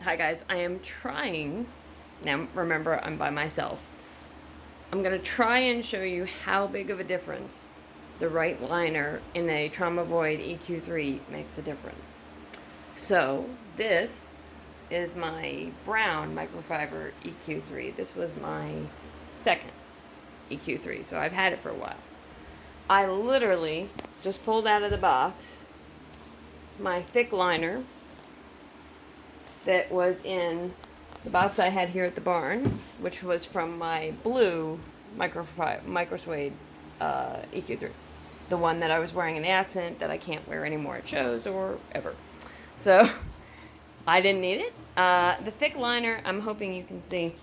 Hi guys, I am trying, now remember I'm by myself, I'm going to try and show you how big of a difference the right liner in a Trauma Void EQ3 makes a difference. So this is my brown microfiber EQ3. This was my second EQ3, so I've had it for a while. I literally just pulled out of the box my thick liner that was in the box I had here at the barn, which was from my blue microsuede EQ3, the one that I was wearing in the accident that I can't wear anymore at shows or ever. So I didn't need it. The thick liner, I'm hoping you can see,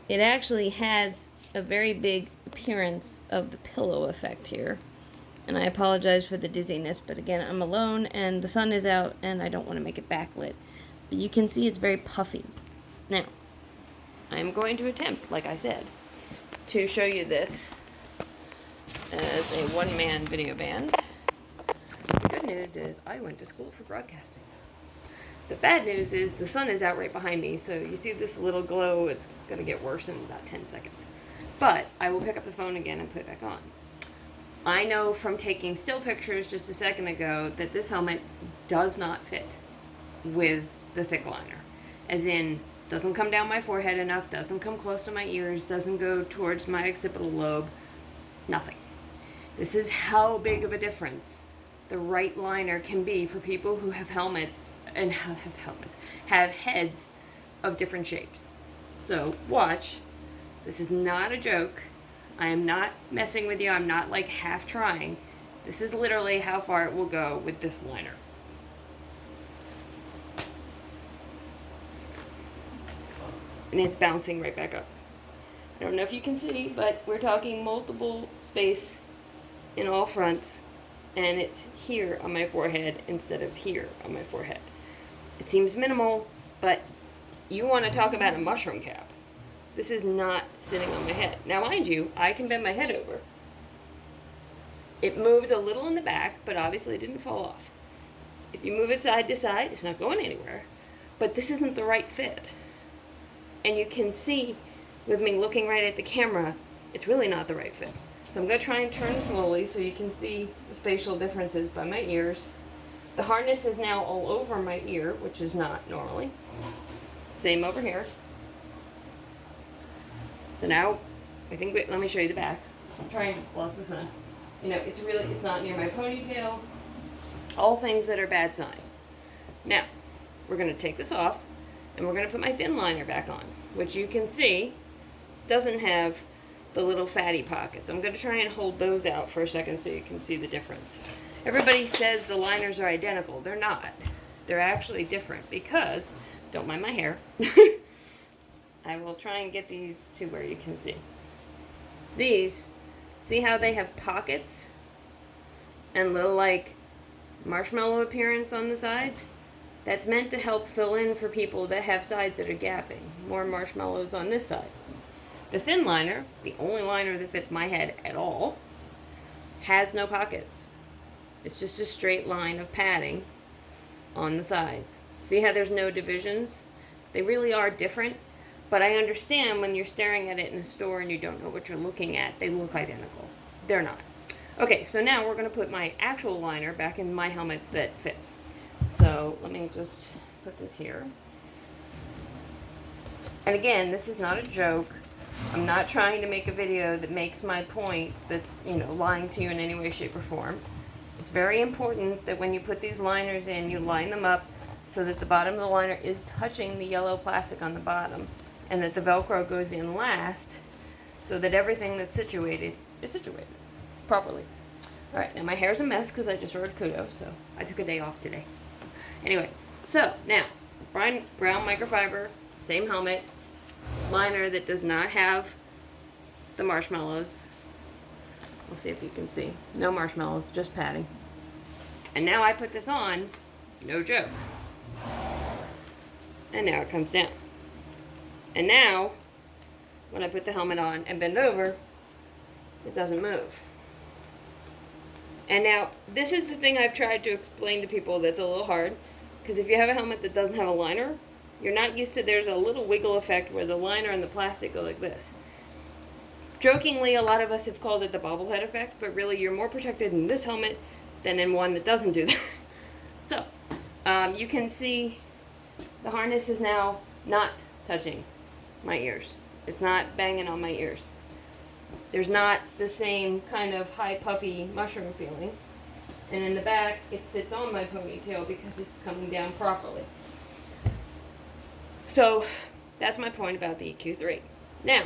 it actually has a very big appearance of the pillow effect here. And I apologize for the dizziness, but again, I'm alone and the sun is out and I don't want to make it backlit. But you can see it's very puffy. Now, I'm going to attempt, like I said, to show you this as a one-man video band. The good news is I went to school for broadcasting. The bad news is the sun is out right behind me, so you see this little glow, it's going to get worse in about 10 seconds. But I will pick up the phone again and put it back on. I know from taking still pictures just a second ago that this helmet does not fit with the thick liner. As in, doesn't come down my forehead enough, doesn't come close to my ears, doesn't go towards my occipital lobe, nothing. This is how big of a difference the right liner can be for people who have helmets and have heads of different shapes. So watch, this is not a joke. I am not messing with you, I'm not like half trying. This is literally how far it will go with this liner. And it's bouncing right back up. I don't know if you can see, but we're talking multiple space in all fronts, and it's here on my forehead instead of here on my forehead. It seems minimal, but you want to talk about a mushroom cap. This is not sitting on my head. Now, mind you, I can bend my head over. It moved a little in the back, but obviously it didn't fall off. If you move it side to side, it's not going anywhere. But this isn't the right fit. And you can see, with me looking right at the camera, it's really not the right fit. So I'm going to try and turn slowly so you can see the spatial differences by my ears. The harness is now all over my ear, which is not normally. Same over here. So now, let me show you the back. I'm trying to block the sun. You know, it's not near my ponytail. All things that are bad signs. Now, we're going to take this off, and we're going to put my thin liner back on, which you can see doesn't have the little fatty pockets. I'm going to try and hold those out for a second so you can see the difference. Everybody says the liners are identical. They're not. They're actually different because, don't mind my hair, I will try and get these to where you can see. These, see how they have pockets and little like marshmallow appearance on the sides? That's meant to help fill in for people that have sides that are gapping. More marshmallows on this side. The thin liner, the only liner that fits my head at all, has no pockets. It's just a straight line of padding on the sides. See how there's no divisions? They really are different, but I understand when you're staring at it in a store and you don't know what you're looking at, they look identical. They're not. Okay, so now we're going to put my actual liner back in my helmet that fits. So let me just put this here. And again, this is not a joke. I'm not trying to make a video that makes my point that's, lying to you in any way, shape, or form. It's very important that when you put these liners in, you line them up so that the bottom of the liner is touching the yellow plastic on the bottom and that the Velcro goes in last so that everything that's situated is situated properly. All right, now my hair's a mess because I just rode Kudo, so I took a day off today. Anyway, so now, brown microfiber, same helmet, liner that does not have the marshmallows. We'll see if you can see. No marshmallows, just padding. And now I put this on, no joke. And now it comes down. And now, when I put the helmet on and bend over, it doesn't move. And now, this is the thing I've tried to explain to people that's a little hard, because if you have a helmet that doesn't have a liner, You're not used to, there's a little wiggle effect where the liner and the plastic go like this. Jokingly, a lot of us have called it the bobblehead effect, but really you're more protected in this helmet than in one that doesn't do that. So, you can see the harness is now not touching my ears. It's not banging on my ears. There's not the same kind of high puffy mushroom feeling. And in the back, it sits on my ponytail because it's coming down properly. So, that's my point about the EQ3. Now,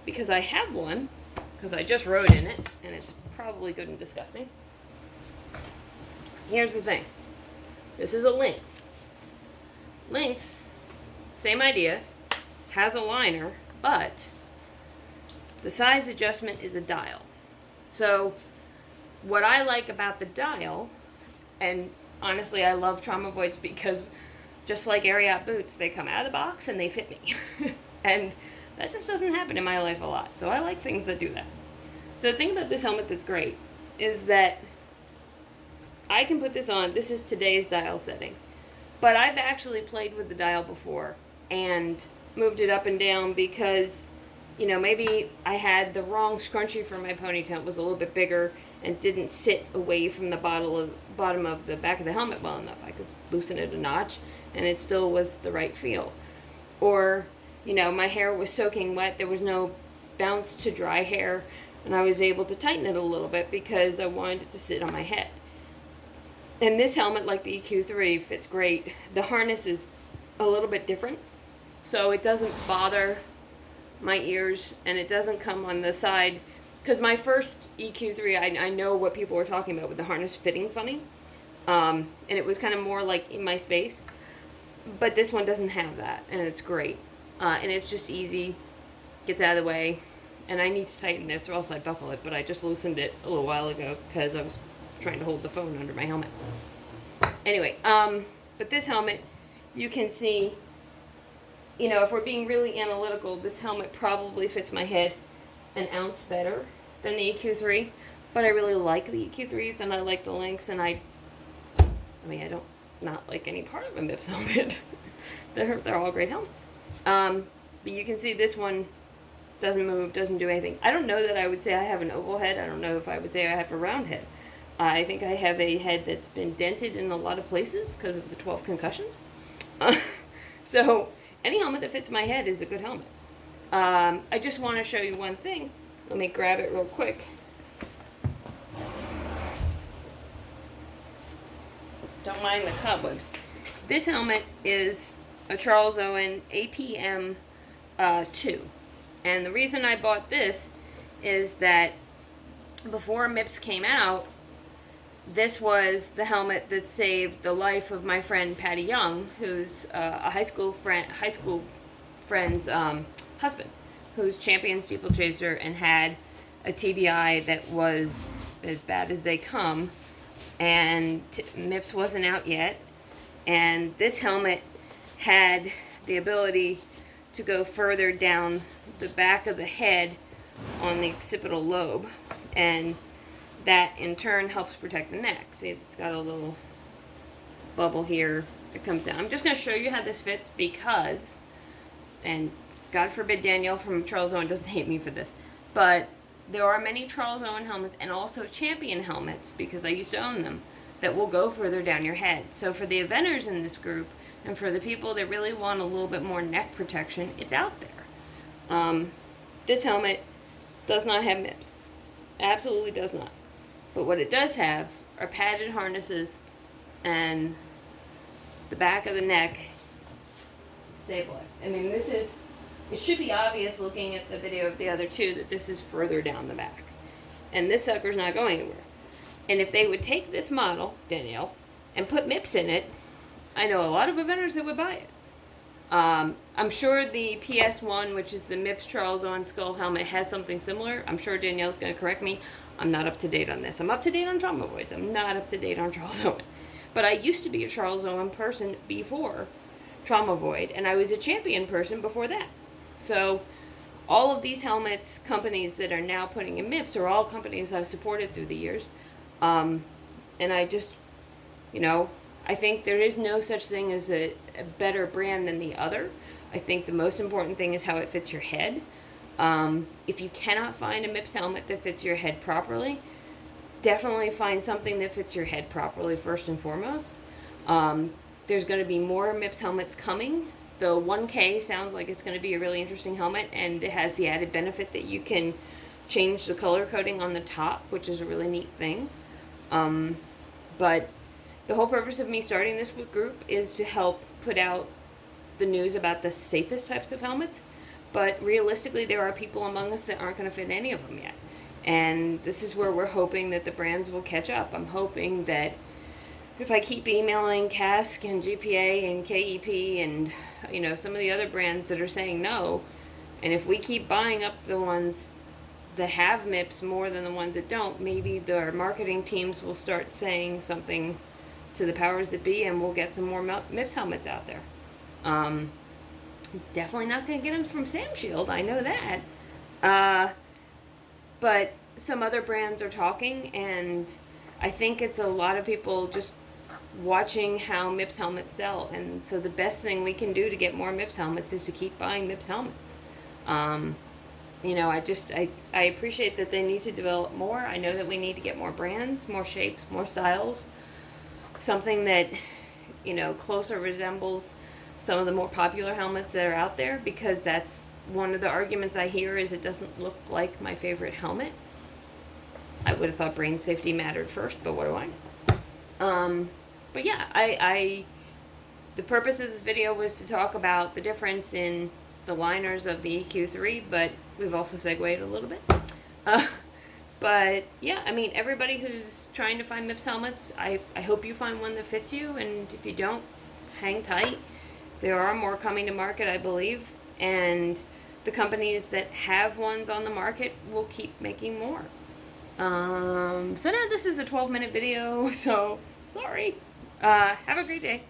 because I have one, because I just rode in it, and it's probably good and disgusting. Here's the thing. This is a Lynx. Lynx, same idea, has a liner, but the size adjustment is a dial. So, what I like about the dial, and honestly I love Trauma Voids because just like Ariat boots, they come out of the box and they fit me. And that just doesn't happen in my life a lot. So I like things that do that. So the thing about this helmet that's great is that I can put this on. This is today's dial setting. But I've actually played with the dial before and moved it up and down because, you know, maybe I had the wrong scrunchie for my ponytail. It was a little bit bigger and didn't sit away from the bottom of the back of the helmet well enough. I could loosen it a notch and it still was the right feel. Or, you know, my hair was soaking wet. There was no bounce to dry hair, and I was able to tighten it a little bit because I wanted it to sit on my head. And this helmet, like the EQ3, fits great. The harness is a little bit different, so it doesn't bother my ears, and it doesn't come on the side. Because my first EQ3, I know what people were talking about with the harness fitting funny, and it was kind of more like in my space. But this one doesn't have that, and it's great. And it's just easy, gets out of the way, and I need to tighten this or else I buckle it, but I just loosened it a little while ago because I was trying to hold the phone under my helmet. Anyway, but this helmet, you can see, you know, if we're being really analytical, this helmet probably fits my head an ounce better than the EQ3, but I really like the EQ3s and I like the Lynx, and I mean, I don't not like any part of a MIPS helmet. They're all great helmets. But you can see this one doesn't move, doesn't do anything. I don't know that I would say I have an oval head. I don't know if I would say I have a round head. I think I have a head that's been dented in a lot of places because of the 12 concussions. So any helmet that fits my head is a good helmet. I just want to show you one thing. Let me grab it real quick. Don't mind the cobwebs. This helmet is a Charles Owen APM 2. And the reason I bought this is that before MIPS came out, this was the helmet that saved the life of my friend Patty Young, who's a high school friend's husband, who's champion steeplechaser and had a TBI that was as bad as they come, and MIPS wasn't out yet, and this helmet had the ability to go further down the back of the head on the occipital lobe, and that in turn helps protect the neck. See, it's got a little bubble here. It comes down. I'm just going to show you how this fits because, and God forbid Danielle from Charles Owen doesn't hate me for this, but there are many Charles Owen helmets and also Champion helmets, because I used to own them, that will go further down your head. So for the eventers in this group, and for the people that really want a little bit more neck protection, it's out there. This helmet does not have MIPS. Absolutely does not. But what it does have are padded harnesses and the back of the neck stabilized. I mean, this is, it should be obvious looking at the video of the other two that this is further down the back. And this sucker's not going anywhere. And if they would take this model, Danielle, and put MIPS in it, I know a lot of eventers that would buy it. I'm sure the PS1, which is the MIPS Charles Owen skull helmet, has something similar. I'm sure Danielle's going to correct me. I'm not up to date on this. I'm up to date on Trauma Voids. I'm not up to date on Charles Owen. But I used to be a Charles Owen person before Trauma Void, and I was a Champion person before that. So all of these helmets, companies that are now putting in MIPS, are all companies I've supported through the years. And I just, you know, I think there is no such thing as a better brand than the other. I think the most important thing is how it fits your head. If you cannot find a MIPS helmet that fits your head properly, definitely find something that fits your head properly first and foremost. There's going to be more MIPS helmets coming. The 1K sounds like it's going to be a really interesting helmet, and it has the added benefit that you can change the color coding on the top, which is a really neat thing. But the whole purpose of me starting this group is to help put out the news about the safest types of helmets. But realistically, there are people among us that aren't going to fit any of them yet. And this is where we're hoping that the brands will catch up. I'm hoping that if I keep emailing Cask and GPA and KEP and, you know, some of the other brands that are saying no, and if we keep buying up the ones that have MIPS more than the ones that don't, maybe their marketing teams will start saying something to the powers that be, and we'll get some more MIPS helmets out there. Definitely not going to get them from Sam Shield, I know that. But some other brands are talking, and I think it's a lot of people just watching how MIPS helmets sell. And so the best thing we can do to get more MIPS helmets is to keep buying MIPS helmets. You know, I appreciate that they need to develop more. I know that we need to get more brands, more shapes, more styles. Something that, you know, closer resembles some of the more popular helmets that are out there, because that's one of the arguments I hear is it doesn't look like my favorite helmet. I would have thought brain safety mattered first, but what do I? But yeah, the purpose of this video was to talk about the difference in the liners of the EQ3, but we've also segued a little bit. But yeah, I mean, everybody who's trying to find MIPS helmets, I hope you find one that fits you, and if you don't, hang tight. There are more coming to market, I believe, and the companies that have ones on the market will keep making more. So now this is a 12-minute video, so sorry. Have a great day.